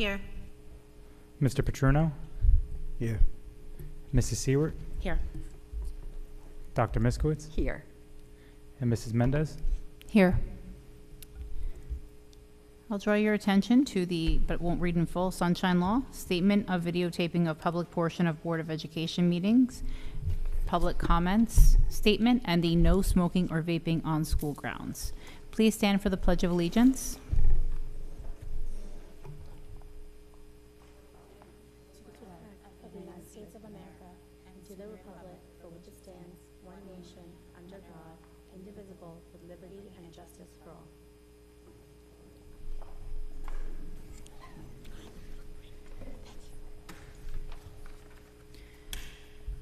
Here. Mr. Petruno, Here. Mrs. Seward, Here. Dr. Miskowitz, Here. and Mrs. Mendez. Here. I'll draw your attention to the, but won't read in full, Sunshine Law, statement of videotaping of public portion of Board of Education meetings, public comments, statement, and the no smoking or vaping on school grounds. Please stand for the Pledge of Allegiance. Of the United States of America and to the republic for which it stands, one nation, under God, indivisible, with liberty and justice for all.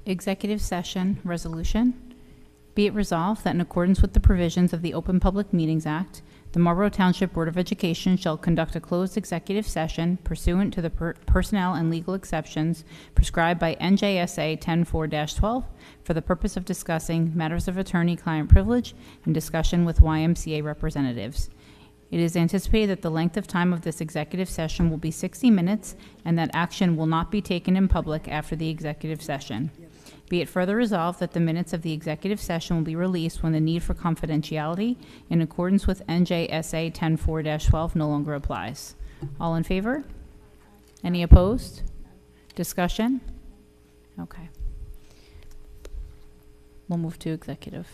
Executive Session Resolution. Be it resolved that in accordance with the provisions of the Open Public Meetings Act, the Marlboro Township Board of Education shall conduct a closed executive session pursuant to the personnel and legal exceptions prescribed by NJSA 10-4-12 for the purpose of discussing matters of attorney-client privilege and discussion with YMCA representatives. It is anticipated that the length of time of this executive session will be 60 minutes and that action will not be taken in public after the executive session. Be it further resolved that the minutes of the executive session will be released when the need for confidentiality in accordance with NJSA 10-4-12 no longer applies. All in favor? Any opposed? Discussion? Okay. We'll move to executive.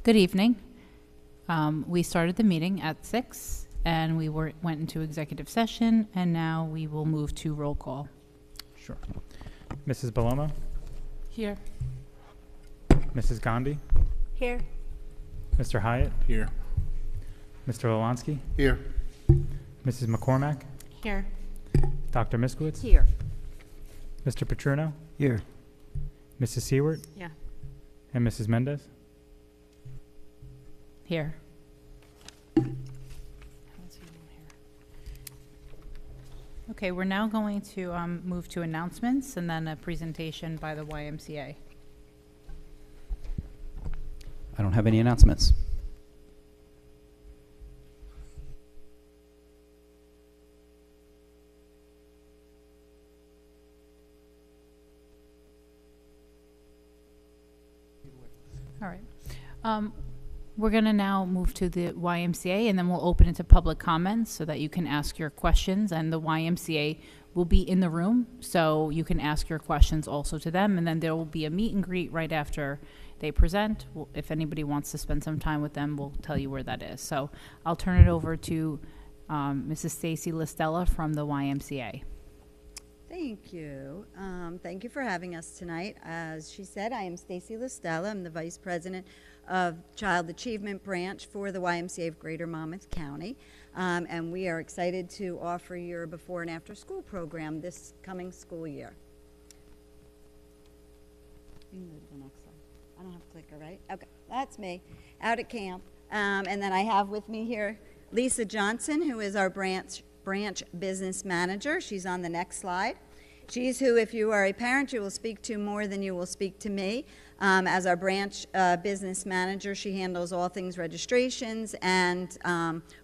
Good evening. We started the meeting at 6, and we went into executive session, and now we will move to roll call. Sure. Mrs. Bellomo, Here. Mrs. Gandhi, Here. Mr. Hyatt, Here. Mr. Lolansky, Here. Mrs. McCormack, Here. Dr. Miskowitz, Here. Mr. Petruno, Here. Mrs. Seward, Yeah. and Mrs. Mendez. Here. Okay, we're now going to move to announcements and then a presentation by the YMCA. I don't have any announcements. All right. We're going to now move to the YMCA, and then we'll open it to public comments so that you can ask your questions, and the YMCA will be in the room, so you can ask your questions also to them, and then there will be a meet and greet right after they present. If anybody wants to spend some time with them, we'll tell you where that is. So I'll turn it over to Mrs. Stacy Listella from the YMCA. Thank you. Thank you for having us tonight. As she said, I am Stacy Listella. I'm the Vice President of Child Achievement Branch for the YMCA of Greater Monmouth County. And we are excited to offer your before and after school program this coming school year. You can go to the next slide. I don't have a clicker, right? Okay, that's me, out at camp. And then I have with me here Lisa Johnson, who is our branch business manager. She's on the next slide. She's who, if you are a parent, you will speak to more than you will speak to me. As our branch business manager, she handles all things registrations and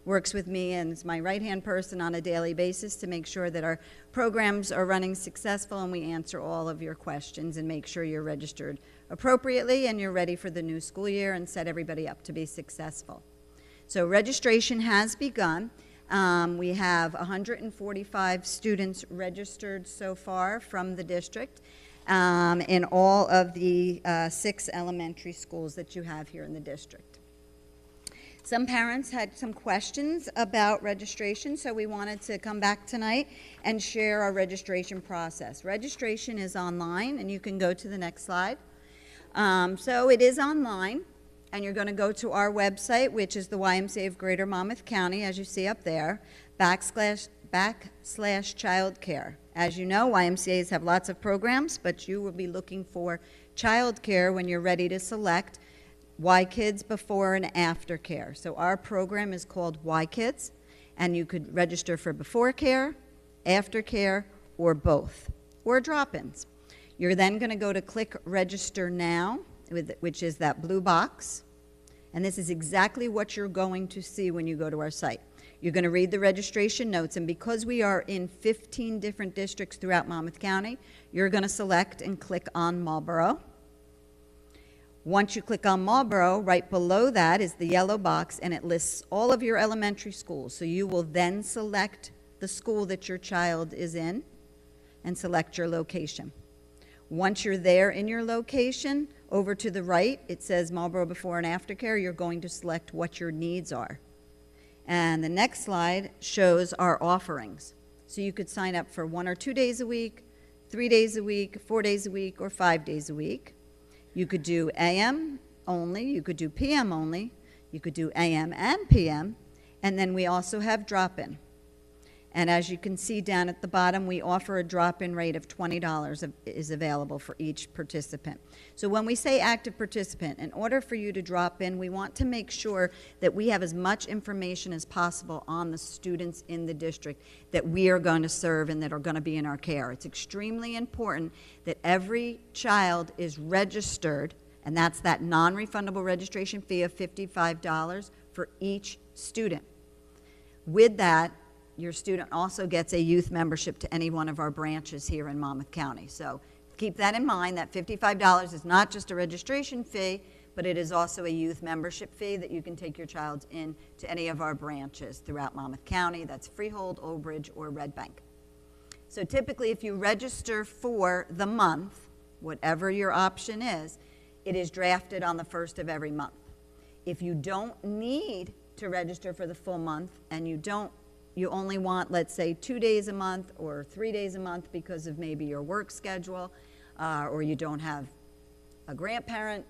works with me and is my right-hand person on a daily basis to make sure that our programs are running successful and we answer all of your questions and make sure you're registered appropriately and you're ready for the new school year and set everybody up to be successful. So registration has begun. We have 145 students registered so far from the district in all of the 6 elementary schools that you have here in the district. Some parents had some questions about registration, so we wanted to come back tonight and share our registration process. Registration is online, and you can go to the next slide. So it is online. And you're going to go to our website, which is the YMCA of Greater Monmouth County, as you see up there, /childcare. As you know, YMCAs have lots of programs, but you will be looking for childcare when you're ready to select Y Kids before and after care. So our program is called Y Kids, and you could register for before care, after care, or both, or drop-ins. You're then going to go to click Register Now, which is that blue box. And this is exactly what you're going to see when you go to our site. You're going to read the registration notes, and because we are in 15 different districts throughout Monmouth County, you're going to select and click on Marlboro. Once you click on Marlboro, right below that is the yellow box, and it lists all of your elementary schools. So you will then select the school that your child is in and select your location. Once you're there in your location, over to the right, it says Marlboro Before and After Care. You're going to select what your needs are. And the next slide shows our offerings. So you could sign up for 1 or 2 days a week, 3 days a week, 4 days a week, or 5 days a week. You could do AM only, you could do PM only, you could do AM and PM, and then we also have drop-in. And as you can see down at the bottom, we offer a drop-in rate of $20 is available for each participant. So when we say active participant, in order for you to drop in, we want to make sure that we have as much information as possible on the students in the district that we are going to serve and that are going to be in our care. It's extremely important that every child is registered, and that's that non-refundable registration fee of $55 for each student. With that, your student also gets a youth membership to any one of our branches here in Monmouth County. So keep that in mind, that $55 is not just a registration fee, but it is also a youth membership fee that you can take your child in to any of our branches throughout Monmouth County. That's Freehold, Old Bridge, or Red Bank. So typically, if you register for the month, whatever your option is, it is drafted on the first of every month. If you don't need to register for the full month and you only want, let's say, 2 days a month or 3 days a month because of maybe your work schedule, or you don't have a grandparent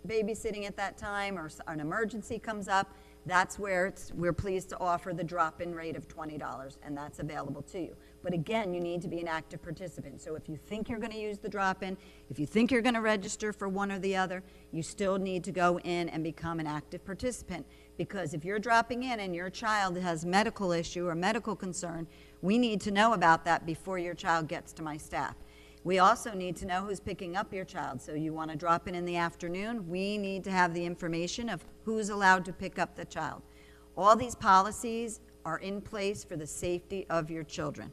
babysitting at that time, or an emergency comes up, that's where we're pleased to offer the drop-in rate of $20, and that's available to you. But again, you need to be an active participant. So if you think you're going to use the drop-in, if you think you're going to register for one or the other, you still need to go in and become an active participant. Because if you're dropping in and your child has medical issue or medical concern, we need to know about that before your child gets to my staff. We also need to know who's picking up your child. So you want to drop in the afternoon, we need to have the information of who's allowed to pick up the child. All these policies are in place for the safety of your children.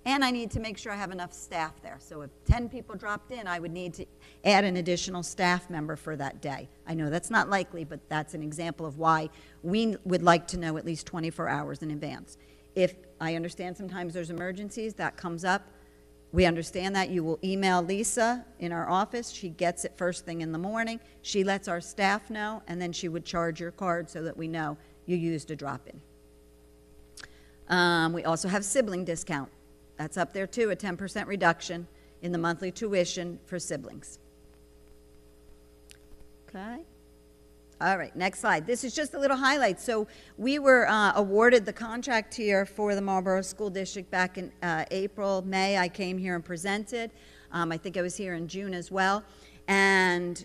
And I need to make sure I have enough staff there. So if 10 people dropped in, I would need to add an additional staff member for that day. I know that's not likely, but that's an example of why we would like to know at least 24 hours in advance. If I understand sometimes there's emergencies, that comes up. We understand that. You will email Lisa in our office. She gets it first thing in the morning. She lets our staff know, and then she would charge your card so that we know you used a drop-in. We also have sibling discount. That's up there too, a 10% reduction in the monthly tuition for siblings. Okay. All right, next slide. This is just a little highlight. So we were awarded the contract here for the Marlboro School District back in April, May. I came here and presented. I think I was here in June as well. And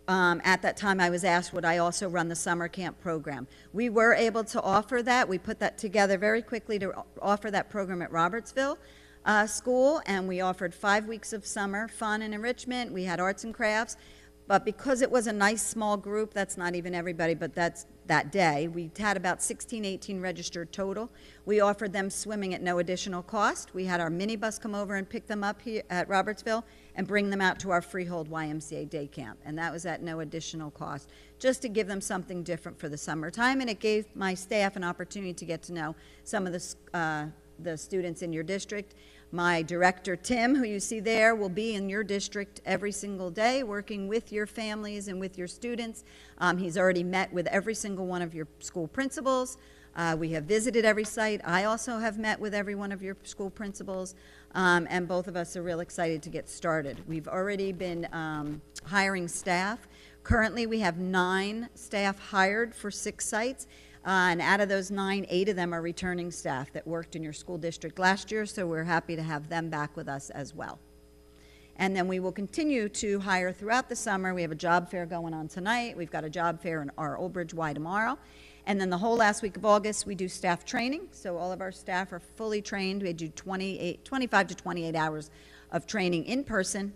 at that time, I was asked, would I also run the summer camp program? We were able to offer that. We put that together very quickly to offer that program at Robertsville School, and we offered 5 weeks of summer fun and enrichment. We had arts and crafts. But because it was a nice small group, that's not even everybody, but that's that day, we had about 16, 18 registered total. We offered them swimming at no additional cost. We had our minibus come over and pick them up here at Robertsville and bring them out to our Freehold YMCA day camp. And that was at no additional cost, just to give them something different for the summertime. And it gave my staff an opportunity to get to know some of the students in your district. My director, Tim, who you see there, will be in your district every single day working with your families and with your students. He's already met with every single one of your school principals. We have visited every site. I also have met with every one of your school principals, and both of us are real excited to get started. We've already been hiring staff. Currently, we have 9 staff hired for 6 sites. And out of those 9, 8 of them are returning staff that worked in your school district last year, so we're happy to have them back with us as well. And then we will continue to hire throughout the summer. We have a job fair going on tonight. We've got a job fair in our Old Bridge Y tomorrow. And then the whole last week of August, we do staff training. So all of our staff are fully trained. We do 25 to 28 hours of training in person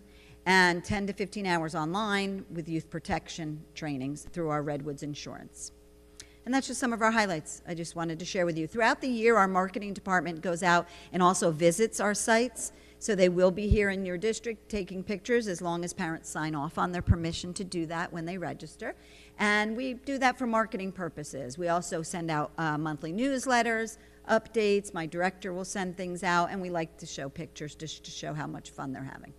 and 10 to 15 hours online with youth protection trainings through our Redwoods Insurance. And that's just some of our highlights I just wanted to share with you. Throughout the year, our marketing department goes out and also visits our sites. So they will be here in your district taking pictures as long as parents sign off on their permission to do that when they register. And we do that for marketing purposes. We also send out monthly newsletters, updates. My director will send things out, and we like to show pictures just to show how much fun they're having.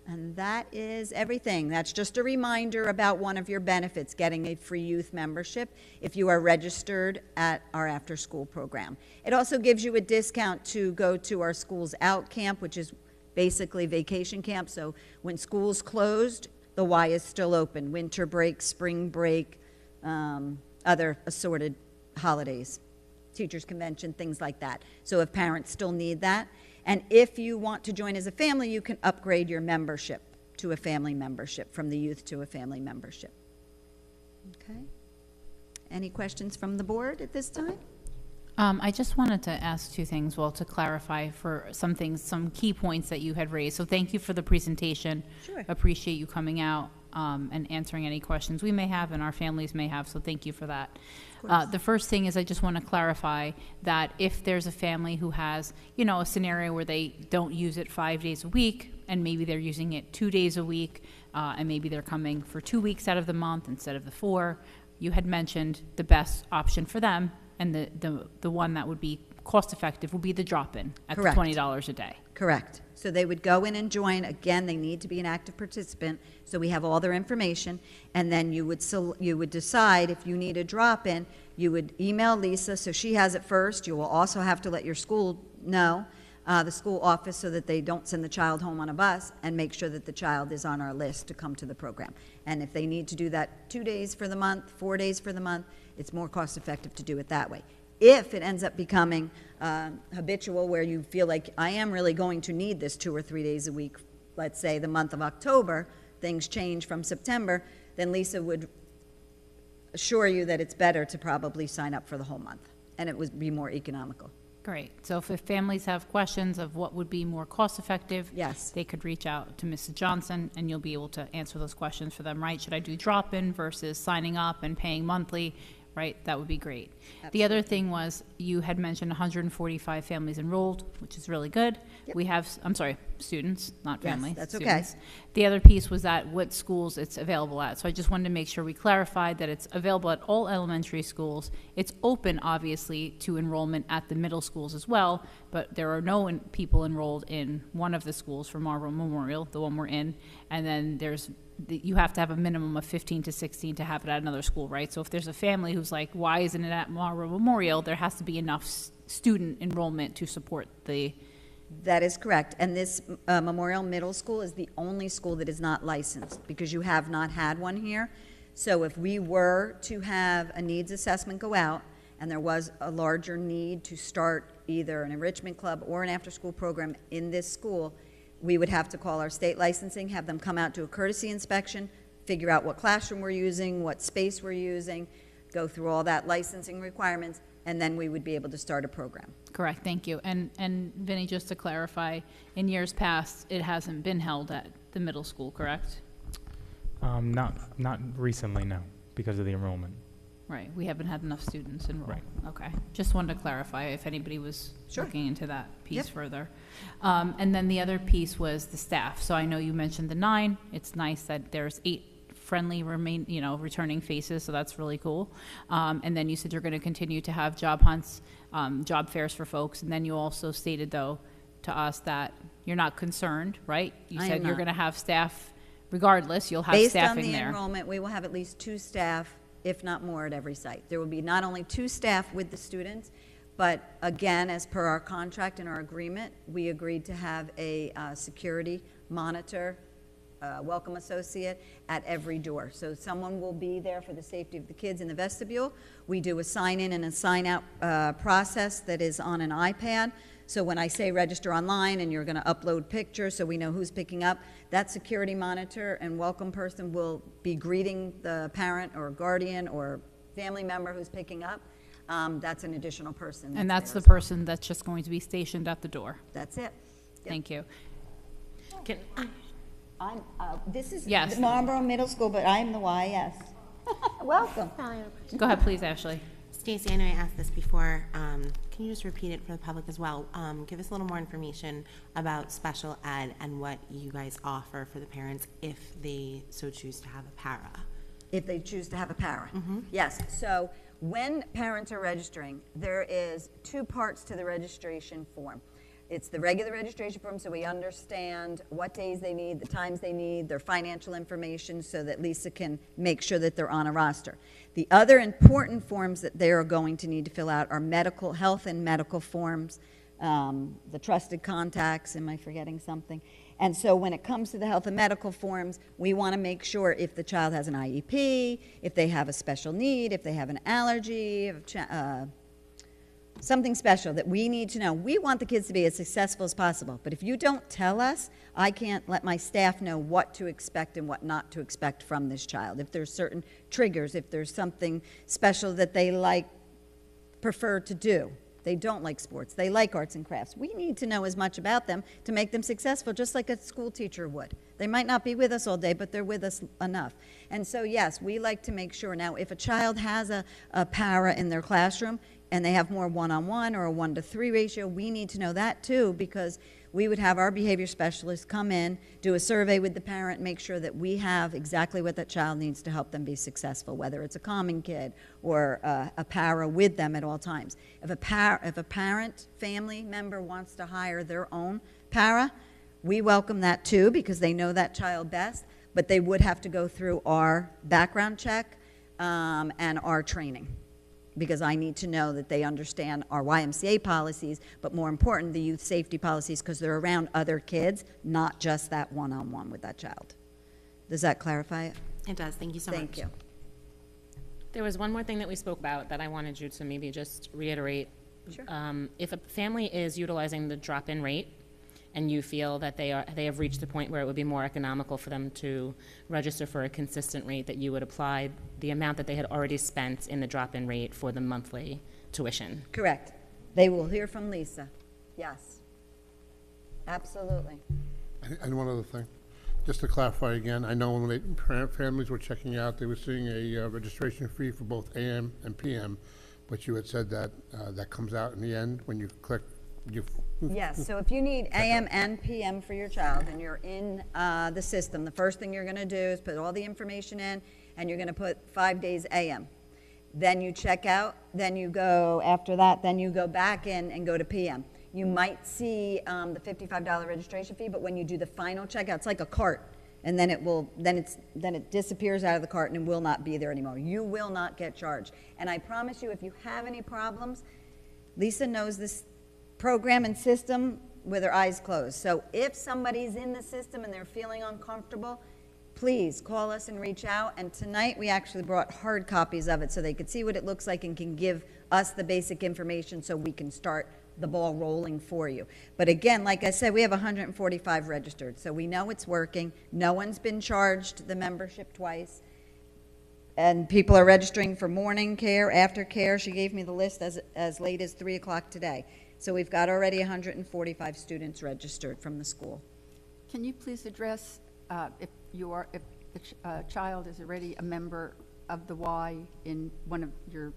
And that is everything. That's just a reminder about one of your benefits, getting a free youth membership if you are registered at our after-school program. It also gives you a discount to go to our Schools Out camp, which is basically vacation camp. So when school's closed, the Y is still open. Winter break, spring break, other assorted holidays, teachers' convention, things like that. So if parents still need that, and if you want to join as a family, you can upgrade your membership to a family membership, from the youth to a family membership. Okay. Any questions from the board at this time? I just wanted to ask 2 things, well, to clarify for some things, some key points that you had raised. So thank you for the presentation. Sure. Appreciate you coming out and answering any questions we may have and our families may have, so thank you for that. The first thing is I just want to clarify that if there's a family who has, you know, a scenario where they don't use it 5 days a week, and maybe they're using it 2 days a week, and maybe they're coming for 2 weeks out of the month instead of the 4, you had mentioned the best option for them and the one that would be cost-effective will be the drop-in at the Correct. $20 a day. Correct. So they would go in and join. Again, they need to be an active participant, so we have all their information. And then you would decide if you need a drop-in. You would email Lisa, so she has it first. You will also have to let your school know, the school office, so that they don't send the child home on a bus, and make sure that the child is on our list to come to the program. And if they need to do that 2 days for the month, 4 days for the month, it's more cost-effective to do it that way. If it ends up becoming habitual, where you feel like, I am really going to need this 2 or 3 days a week, let's say the month of October, things change from September, then Lisa would assure you that it's better to probably sign up for the whole month, and it would be more economical. Great. So if families have questions of what would be more cost-effective, Yes. they could reach out to Mrs. Johnson, and you'll be able to answer those questions for them, right? Should I do drop-in versus signing up and paying monthly, right? That would be great. The other thing was, you had mentioned 145 families enrolled, which is really good. Yep. We have, I'm sorry, students, not Yes, families. that's okay. students. The other piece was that what schools it's available at. So I just wanted to make sure we clarified that it's available at all elementary schools. It's open, obviously, to enrollment at the middle schools as well, but there are no people enrolled in one of the schools for Marlboro Memorial, the one we're in, and then you have to have a minimum of 15 to 16 to have it at another school, right? So if there's a family who's like, why isn't it at Marlboro Memorial, there has to be enough student enrollment to support the. That is correct. And this Memorial Middle School is the only school that is not licensed, because you have not had one here. So if we were to have a needs assessment go out, and there was a larger need to start either an enrichment club or an after-school program in this school, we would have to call our state licensing, have them come out, do a courtesy inspection, figure out what classroom we're using, what space we're using, go through all that licensing requirements, and then we would be able to start a program. Correct, thank you. And Vinnie, just to clarify, in years past, it hasn't been held at the middle school, correct? Not recently, no, because of the enrollment. Right, we haven't had enough students enrolled. Right. Okay, just wanted to clarify if anybody was Sure. looking into that piece Yep. further. And then the other piece was the staff. So I know you mentioned the 9. It's nice that there's 8 friendly returning faces, so that's really cool. And then you said you're going to continue to have job hunts, job fairs for folks. And then you also stated, though, to us that you're not concerned, right? You I am said you're not. going to have staff regardless. You'll have Based on staffing the there. enrollment, we will have at least 2 staff, if not more, at every site. There will be not only 2 staff with the students, but again, as per our contract and our agreement, we agreed to have a security monitor, welcome associate at every door. So someone will be there for the safety of the kids in the vestibule. We do a sign-in and a sign-out process that is on an iPad. So when I say register online and you're going to upload pictures so we know who's picking up, that security monitor and welcome person will be greeting the parent or guardian or family member who's picking up. That's an additional person. And that's there the as well. person that's just going to be stationed at the door. That's it. Yep. Thank you. This is Yes. the Marlboro Middle School, but I'm the YS. Welcome. Sally, I have a question. Go ahead, please, Ashley. Stacy, I know I asked this before. Can you just repeat it for the public as well? Give us a little more information about special ed and what you guys offer for the parents if they so choose to have a para. If they choose to have a para. Yes, so when parents are registering, there is 2 parts to the registration form. It's the regular registration form, so we understand what days they need, the times they need, their financial information, so that Lisa can make sure that they're on a roster. The other important forms that they are going to need to fill out are medical, health and medical forms, the trusted contacts, am I forgetting something? And so when it comes to the health and medical forms, we want to make sure if the child has an IEP, if they have a special need, if they have an allergy, something special that we need to know. We want the kids to be as successful as possible, but if you don't tell us, I can't let my staff know what to expect and what not to expect from this child. If there's certain triggers, if there's something special that they prefer to do. They don't like sports. They like arts and crafts. We need to know as much about them to make them successful, just like a school teacher would. They might not be with us all day, but they're with us enough. And so, yes, we like to make sure. Now, if a child has a para in their classroom, and they have more one-on-one or a 1-to-3 ratio, we need to know that too, because we would have our behavior specialists come in, do a survey with the parent, make sure that we have exactly what that child needs to help them be successful, whether it's a calming kid or a para with them at all times. If a parent, family member wants to hire their own para, we welcome that too, because they know that child best, but they would have to go through our background check and our training, because I need to know that they understand our YMCA policies, but more important, the youth safety policies, because they're around other kids, not just that one-on-one with that child. Does that clarify it? It does. Thank you so much. Thank you. There was one more thing that we spoke about that I wanted you to maybe just reiterate. Sure. If a family is utilizing the drop-in rate, and you feel that they have reached the point where it would be more economical for them to register for a consistent rate, that you would apply the amount that they had already spent in the drop-in rate for the monthly tuition. Correct. They will hear from Lisa. Yes. Absolutely. And one other thing, just to clarify again, I know when families were checking out, they were seeing a registration fee for both AM and PM, but you had said that that comes out in the end when you click. Yes, so if you need AM and PM for your child and you're in the system, the first thing you're going to do is put all the information in, and you're going to put 5 days AM. Then you check out, then you go, after that, then you go back in and go to PM. You might see the $55 registration fee, but when you do the final checkout, it's like a cart, and then it disappears out of the cart and it will not be there anymore. You will not get charged. And I promise you, if you have any problems, Lisa knows this program and system with their eyes closed. So if somebody's in the system and they're feeling uncomfortable, please call us and reach out. And tonight we actually brought hard copies of it so they could see what it looks like and can give us the basic information so we can start the ball rolling for you. But again, like I said, we have 145 registered, so we know it's working. No one's been charged the membership twice. And people are registering for morning care, after care. She gave me the list as late as 3 o'clock today. So we've got already 145 students registered from the school. Can you please address if the child is already a member of the Y in one of your,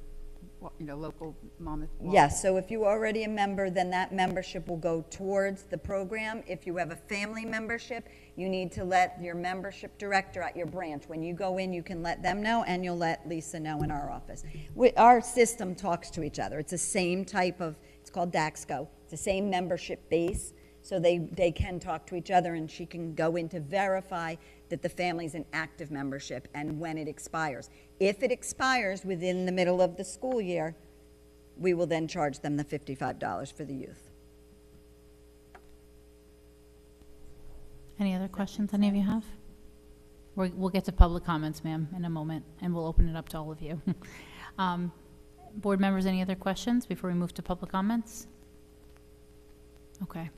local Monmouth Y? Yes, so if you're already a member, then that membership will go towards the program. If you have a family membership, you need to let your membership director at your branch. When you go in, you can let them know, and you'll let Lisa know in our office. Our system talks to each other. It's the same type of, it's called DAXCO. It's the same membership base, so they can talk to each other, and she can go in to verify that the family's an active membership and when it expires. If it expires within the middle of the school year, we will then charge them the $55 for the youth. Any other questions any of you have? We'll get to public comments, ma'am, in a moment, and we'll open it up to all of you. Board members, any other questions before we move to public comments? Okay.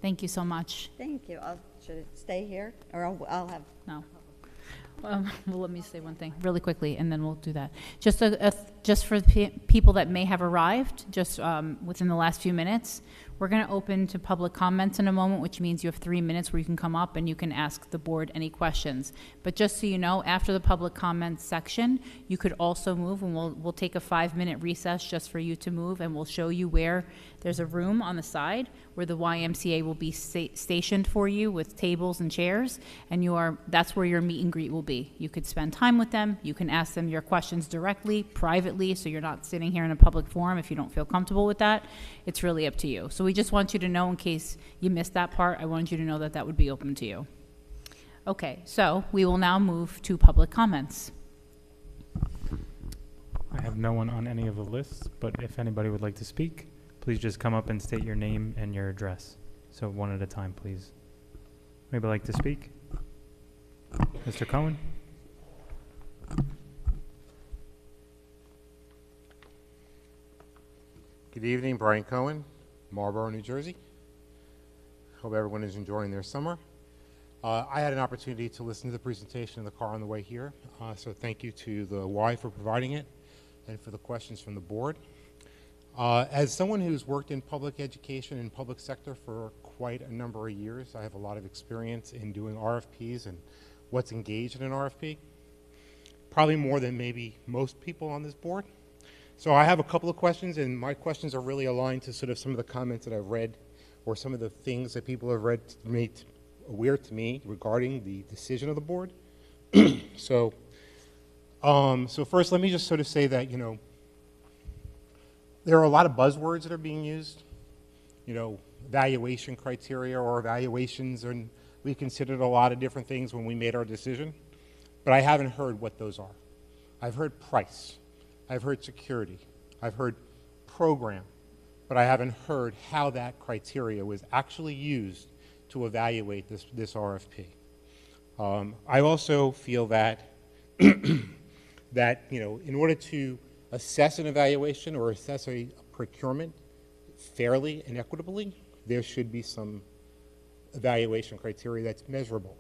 Thank you so much. Thank you. Should it stay here, or I'll have? No. Well, let me say one thing really quickly, and then we'll do that. Just for people that may have arrived, just within the last few minutes, we're going to open to public comments in a moment, which means you have 3 minutes where you can come up and you can ask the board any questions. But just so you know, after the public comments section, you could also move, and we'll take a 5-minute recess just for you to move, and we'll show you where there's a room on the side where the YMCA will be stationed for you with tables and chairs, and that's where your meet and greet will be. You could spend time with them. You can ask them your questions directly, privately, so you're not sitting here in a public forum if you don't feel comfortable with that. It's really up to you. So we just want you to know, in case you missed that part, I wanted you to know that that would be open to you. Okay, so we will now move to public comments. I have no one on any of the lists, but if anybody would like to speak, please just come up and state your name and your address. So one at a time, please. Anybody like to speak? Mr. Cohen? Good evening, Brian Cohen, Marlboro, New Jersey. Hope everyone is enjoying their summer. I had an opportunity to listen to the presentation in the car on the way here, so thank you to the Y for providing it and for the questions from the board. As someone who's worked in public education and public sector for quite a number of years, I have a lot of experience in doing RFPs and what's engaged in an RFP, probably more than maybe most people on this board. So I have a couple of questions, and my questions are really aligned to sort of some of the comments that I've read or some of the things that people have read made aware to me regarding the decision of the board. So first, let me just sort of say that, there are a lot of buzzwords that are being used, evaluation criteria or evaluations, and we considered a lot of different things when we made our decision, but I haven't heard what those are. I've heard price, I've heard security, I've heard program, but I haven't heard how that criteria was actually used to evaluate this RFP. I also feel that in order to assess an evaluation or assess a procurement fairly and equitably, there should be some evaluation criteria that's measurable.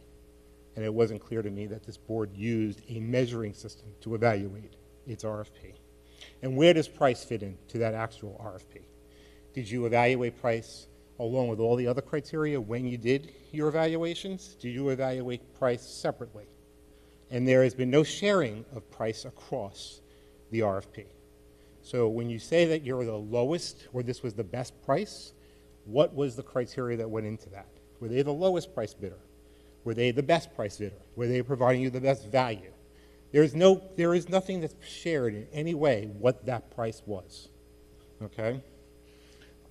And it wasn't clear to me that this board used a measuring system to evaluate its RFP. And where does price fit into that actual RFP? Did you evaluate price along with all the other criteria when you did your evaluations? Did you evaluate price separately? And there has been no sharing of price across the RFP. So when you say that you're the lowest or this was the best price, what was the criteria that went into that? Were they the lowest price bidder? Were they the best price bidder? Were they providing you the best value? There is nothing that's shared in any way what that price was, okay?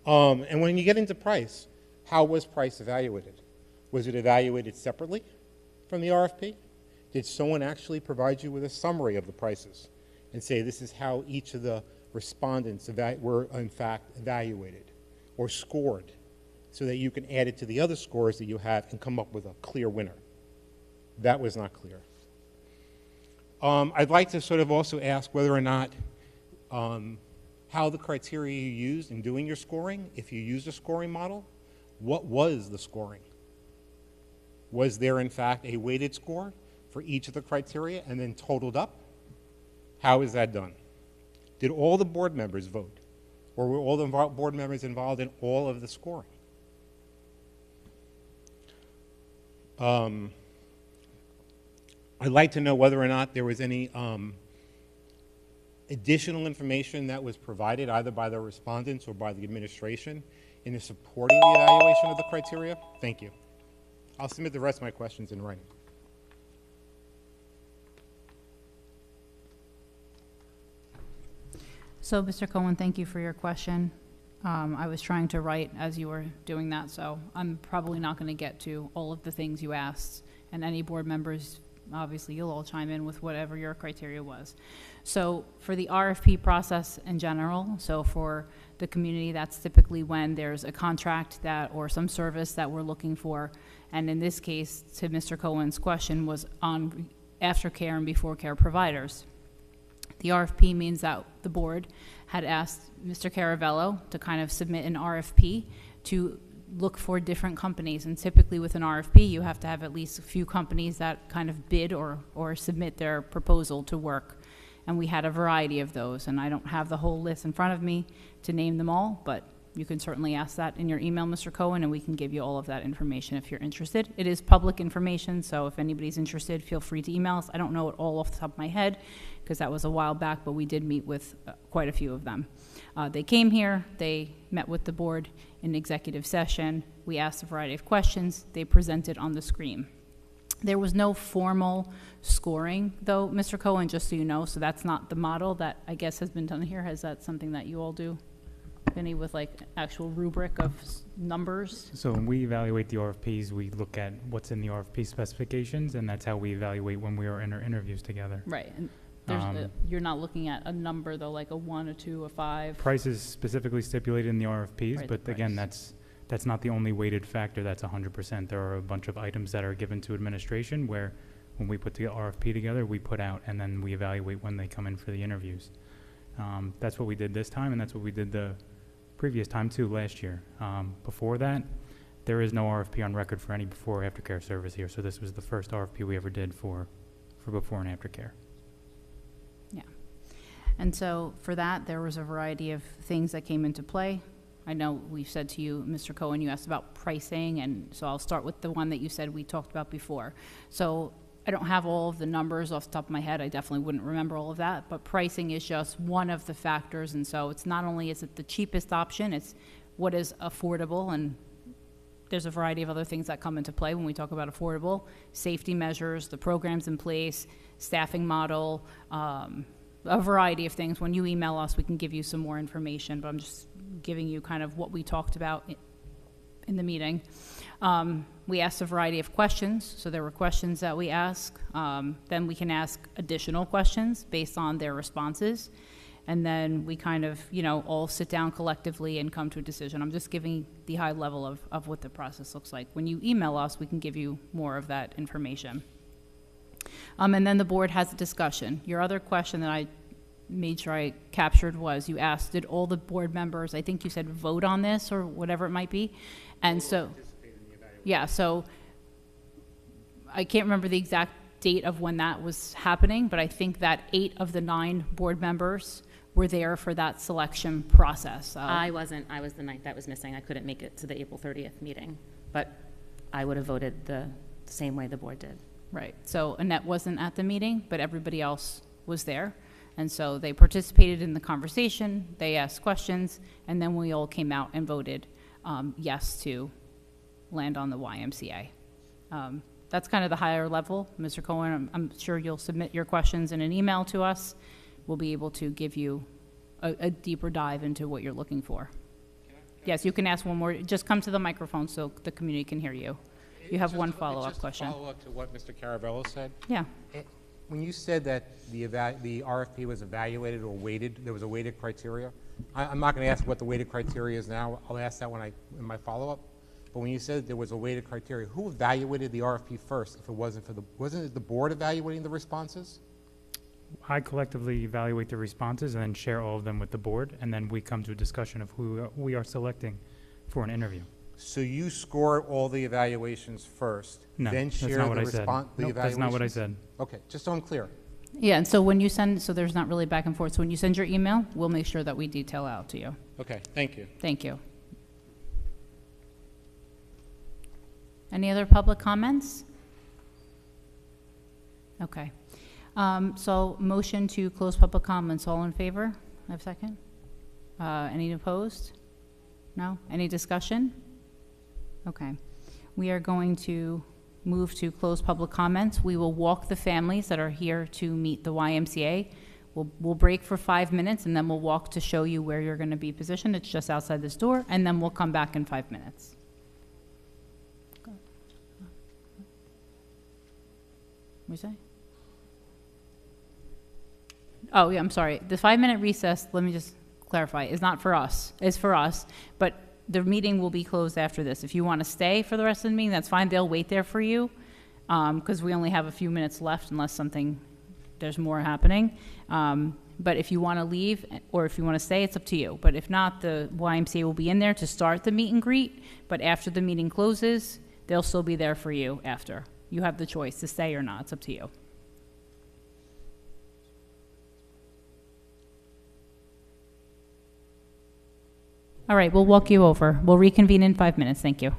And when you get into price, how was price evaluated? Was it evaluated separately from the RFP? Did someone actually provide you with a summary of the prices and say this is how each of the respondents were in fact evaluated or scored so that you can add it to the other scores that you have and come up with a clear winner? That was not clear. I'd like to sort of also ask whether or not how the criteria you used in doing your scoring, if you used a scoring model, what was the scoring? Was there in fact a weighted score for each of the criteria and then totaled up? How is that done? Did all the board members vote? Or were all the board members involved in all of the scoring? I'd like to know whether or not there was any additional information that was provided either by the respondents or by the administration in supporting the evaluation of the criteria. Thank you. I'll submit the rest of my questions in writing. So, Mr. Cohen, thank you for your question. I was trying to write as you were doing that, so I'm probably not going to get to all of the things you asked. And any board members, obviously, you'll all chime in with whatever your criteria was. So for the RFP process in general, so for the community, that's typically when there's a contract that or some service that we're looking for. And in this case, to Mr. Cohen's question, was on aftercare and before care providers. The RFP means that the board had asked Mr. Caravello to kind of submit an RFP to look for different companies. And typically with an RFP, you have to have at least a few companies that kind of bid or submit their proposal to work. And we had a variety of those. And I don't have the whole list in front of me to name them all, but you can certainly ask that in your email, Mr. Cohen, and we can give you all of that information if you're interested. It is public information, so if anybody's interested, feel free to email us. I don't know it all off the top of my head because that was a while back, but we did meet with quite a few of them. They came here, they met with the board in executive session. We asked a variety of questions. They presented on the screen. There was no formal scoring, though, Mr. Cohen, just so you know, so that's not the model that I guess has been done here. Is that something that you all do? Any with like actual rubric of numbers? So when we evaluate the RFPs, we look at what's in the RFP specifications, and that's how we evaluate when we are in our interviews together. Right. And there's you're not looking at a number, though, like a 1, a 2, a 5. Price is specifically stipulated in the RFPs, Right, but again, that's not the only weighted factor. That's 100%. There are a bunch of items that are given to administration where when we put the RFP together, we put out, and then we evaluate when they come in for the interviews. That's what we did this time, and that's what we did the previous time too, last year. Before that, there is no RFP on record for any before or aftercare service here, so this was the first RFP we ever did for before and aftercare. Yeah. And so for that, there was a variety of things that came into play. I know we've said to you, Mr. Cohen, you asked about pricing, and so I'll start with the one that you said we talked about before. So I don't have all of the numbers off the top of my head. I definitely wouldn't remember all of that, but pricing is just one of the factors. And so it's not only is it the cheapest option, it's what is affordable, and there's a variety of other things that come into play when we talk about affordable. Safety measures, the programs in place, staffing model, a variety of things. When you email us, we can give you some more information, but I'm just giving you kind of what we talked about in the meeting. We asked a variety of questions, so there were questions that we asked. Then we can ask additional questions based on their responses. And then we kind of, all sit down collectively and come to a decision. I'm just giving the high level of what the process looks like. When you email us, we can give you more of that information. And then the board has a discussion. Your other question that I made sure I captured was, you asked, did all the board members, I think you said, vote on this or whatever it might be? And so, yeah, so I can't remember the exact date of when that was happening, but I think that 8 of the 9 board members were there for that selection process. I wasn't. I was the 9th that was missing. I couldn't make it to the April 30th meeting, but I would have voted the same way the board did. Right. So Annette wasn't at the meeting, but everybody else was there. And so they participated in the conversation, they asked questions, and then we all came out and voted yes to land on the YMCA. That's kind of the higher level. Mr. Cohen, I'm sure you'll submit your questions in an email to us. We'll be able to give you a deeper dive into what you're looking for. Yes, you can ask one more. Just come to the microphone so the community can hear you. You have one follow-up question. Just a follow-up to what Mr. Caravello said. Yeah. When you said that the RFP was evaluated or weighted, there was a weighted criteria. I'm not going to ask what the weighted criteria is now. I'll ask that in my follow-up. But when you said there was a weighted criteria, who evaluated the RFP first? If it wasn't it the board evaluating the responses? I collectively evaluate the responses and then share all of them with the board, and then we come to a discussion of who we are selecting for an interview. So you score all the evaluations first, No, then that's share not what the I said. evaluations? Nope, that's not what I said. Okay, just so I'm clear. Yeah, and so when you send, so there's not really back and forth. So when you send your email, we'll make sure that we detail out to you. Okay, thank you. Thank you. Any other public comments? Okay. So motion to close public comments. All in favor? I have a second. Any opposed? No? Any discussion? Okay. We are going to move to close public comments. We will walk the families that are here to meet the YMCA. We'll break for 5 minutes, and then we'll walk to show you where you're going to be positioned. It's just outside this door, and then we'll come back in 5 minutes. What did you say? Oh, yeah, I'm sorry. The 5-minute recess, let me just clarify, is not for us. It's for us, but the meeting will be closed after this. If you want to stay for the rest of the meeting, that's fine. They'll wait there for you because we only have a few minutes left unless there's more happening. But if you want to leave or if you want to stay, it's up to you. But if not, the YMCA will be in there to start the meet and greet. But after the meeting closes, they'll still be there for you after. You have the choice to stay or not. It's up to you. All right, we'll walk you over. We'll reconvene in 5 minutes. Thank you.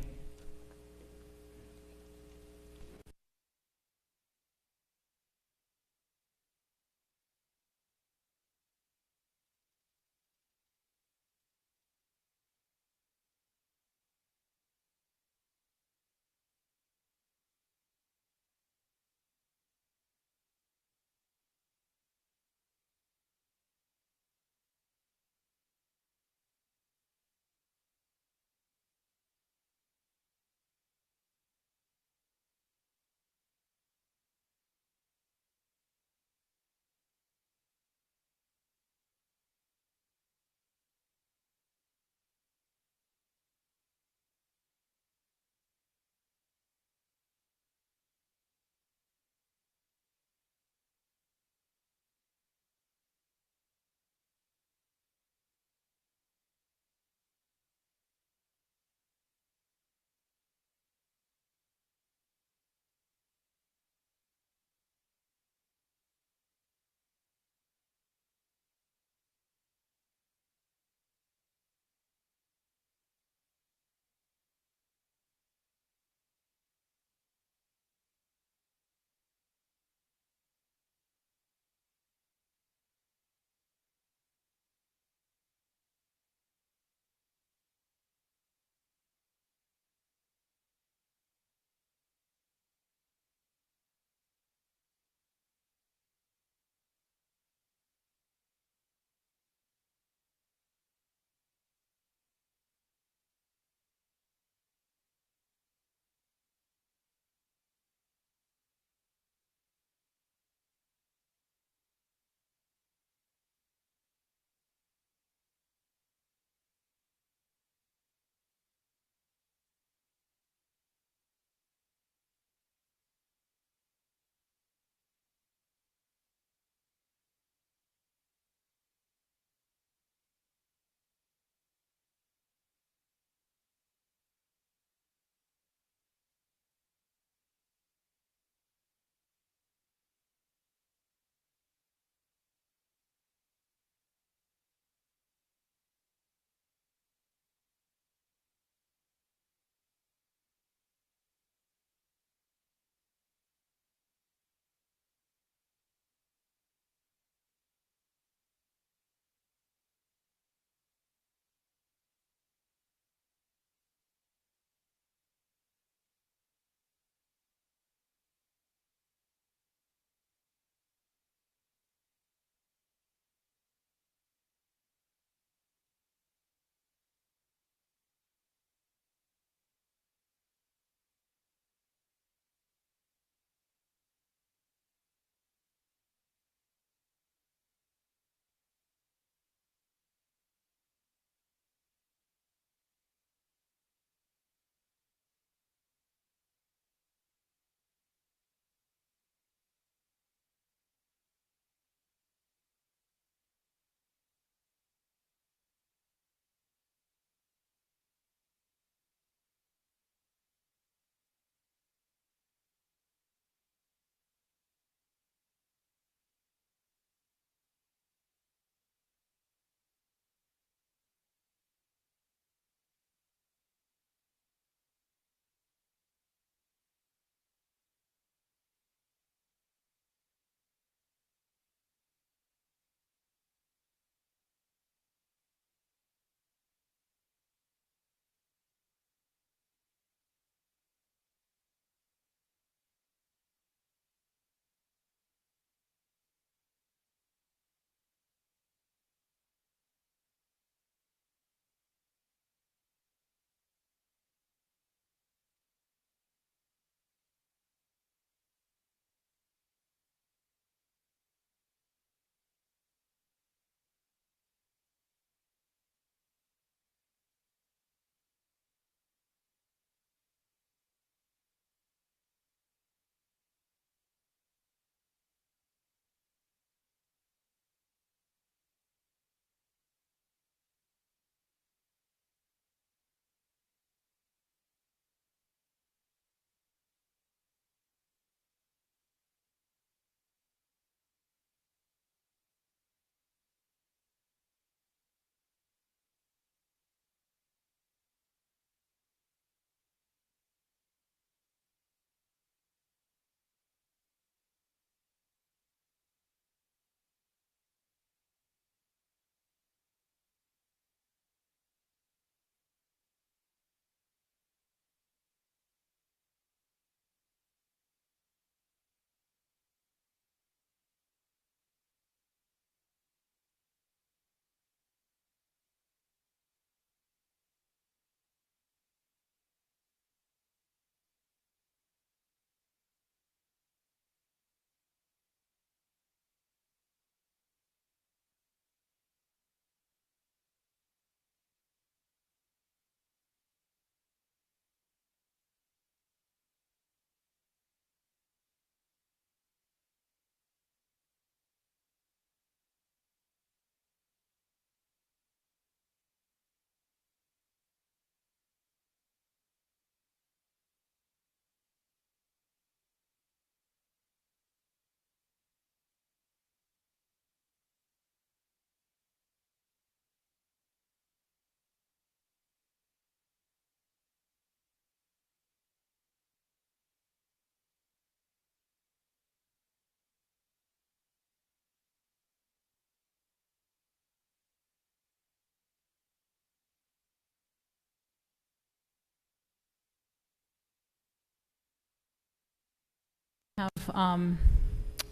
Have,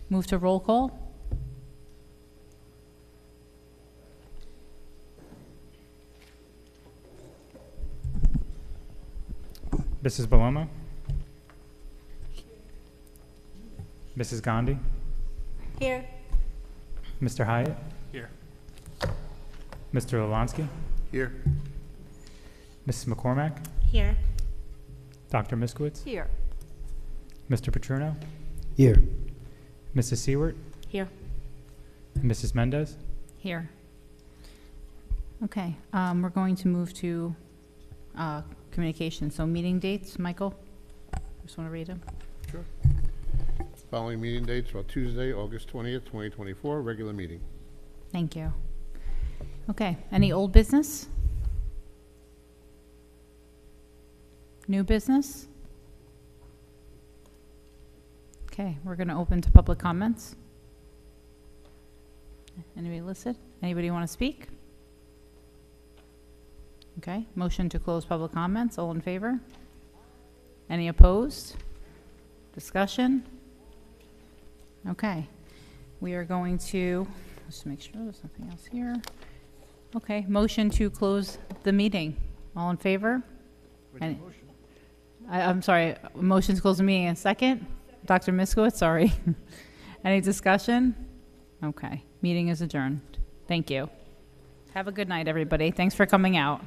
move to roll call. Mrs. Baloma? Mrs. Gandhi? Here. Mr. Hyatt? Here. Mr. Lalansky? Here. Mrs. McCormack? Here. Dr. Miskowitz? Here. Mr. Petruno? Here. Mrs. Seward? Here. And Mrs. Mendez? Here. Okay, we're going to move to communication. So meeting dates, Michael? Just want to read them. Sure. Following meeting dates are Tuesday, August 20th, 2024, regular meeting. Thank you. Okay, any old business? New business? Okay, we're going to open to public comments. Anybody listed? Anybody want to speak? Okay, motion to close public comments. All in favor? Any opposed? Discussion? Okay, we are going to, just make sure there's nothing else here. Okay, motion to close the meeting. All in favor? I'm sorry, motion to close the meeting in second? Dr. Miskowitz, sorry. Any discussion? Okay, meeting is adjourned. Thank you. Have a good night, everybody. Thanks for coming out.